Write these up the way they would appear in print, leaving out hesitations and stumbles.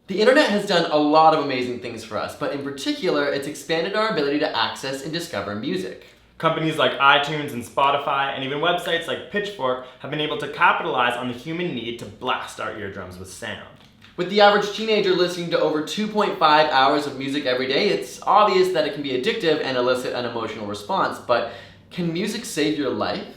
The internet has done a lot of amazing things for us, but in particular, it's expanded our ability to access and discover music. Companies like iTunes and Spotify, and even websites like Pitchfork, have been able to capitalize on the human need to blast our eardrums with sound. With the average teenager listening to over 2.5 hours of music every day, it's obvious that it can be addictive and elicit an emotional response, but can music save your life?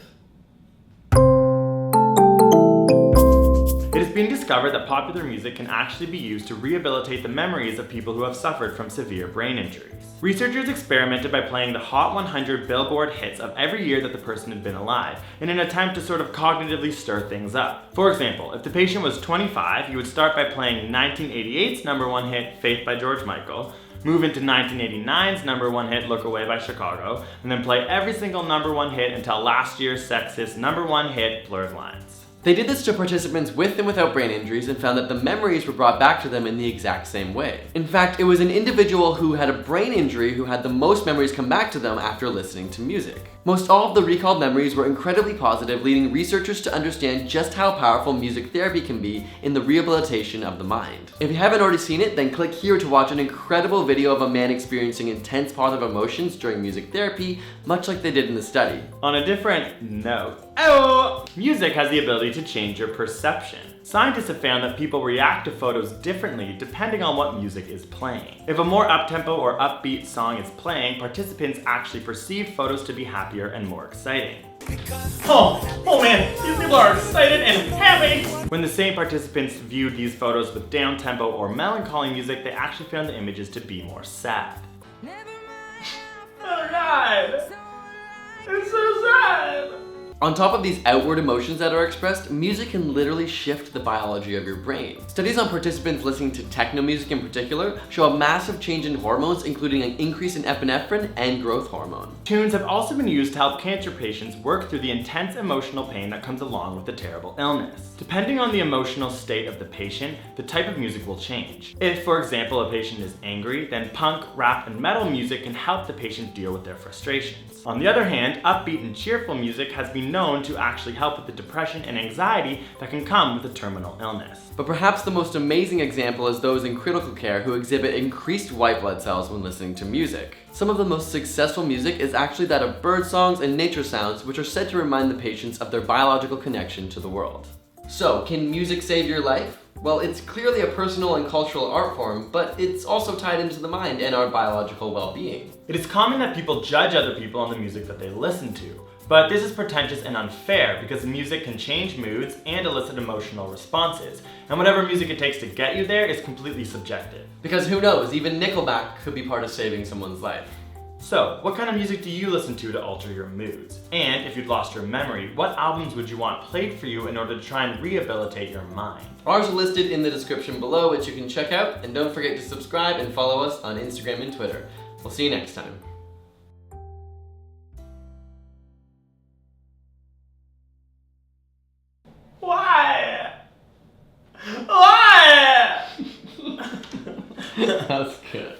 It has been discovered that popular music can actually be used to rehabilitate the memories of people who have suffered from severe brain injuries. Researchers experimented by playing the Hot 100 Billboard hits of every year that the person had been alive, in an attempt to sort of cognitively stir things up. For example, if the patient was 25, you would start by playing 1988's number one hit, Faith by George Michael, move into 1989's number one hit, Look Away by Chicago, and then play every single number one hit until last year's sexist number one hit, Blurred Lines. They did this to participants with and without brain injuries and found that the memories were brought back to them in the exact same way. In fact, it was an individual who had a brain injury who had the most memories come back to them after listening to music. Most all of the recalled memories were incredibly positive, leading researchers to understand just how powerful music therapy can be in the rehabilitation of the mind. If you haven't already seen it, then click here to watch an incredible video of a man experiencing intense positive emotions during music therapy, much like they did in the study. On a different note, music has the ability to change your perception. Scientists have found that people react to photos differently depending on what music is playing. If a more up-tempo or upbeat song is playing, participants actually perceive photos to be happier and more exciting. Oh man, these people are excited and happy! When the same participants viewed these photos with down-tempo or melancholy music, they actually found the images to be more sad. Oh god! It's so sad! On top of these outward emotions that are expressed, music can literally shift the biology of your brain. Studies on participants listening to techno-music in particular show a massive change in hormones, including an increase in epinephrine and growth hormone. Tunes have also been used to help cancer patients work through the intense emotional pain that comes along with the terrible illness. Depending on the emotional state of the patient, the type of music will change. If, for example, a patient is angry, then punk, rap, and metal music can help the patient deal with their frustrations. On the other hand, upbeat and cheerful music has been known to actually help with the depression and anxiety that can come with a terminal illness. But perhaps the most amazing example is those in critical care who exhibit increased white blood cells when listening to music. Some of the most successful music is actually that of bird songs and nature sounds, which are said to remind the patients of their biological connection to the world. So, can music save your life? Well, it's clearly a personal and cultural art form, but it's also tied into the mind and our biological well-being. It is common that people judge other people on the music that they listen to, but this is pretentious and unfair because music can change moods and elicit emotional responses, and whatever music it takes to get you there is completely subjective. Because who knows, even Nickelback could be part of saving someone's life. So, what kind of music do you listen to alter your moods? And if you'd lost your memory, what albums would you want played for you in order to try and rehabilitate your mind? Ours are listed in the description below, which you can check out, and don't forget to subscribe and follow us on Instagram and Twitter. We'll see you next time. Why? Why? That's good.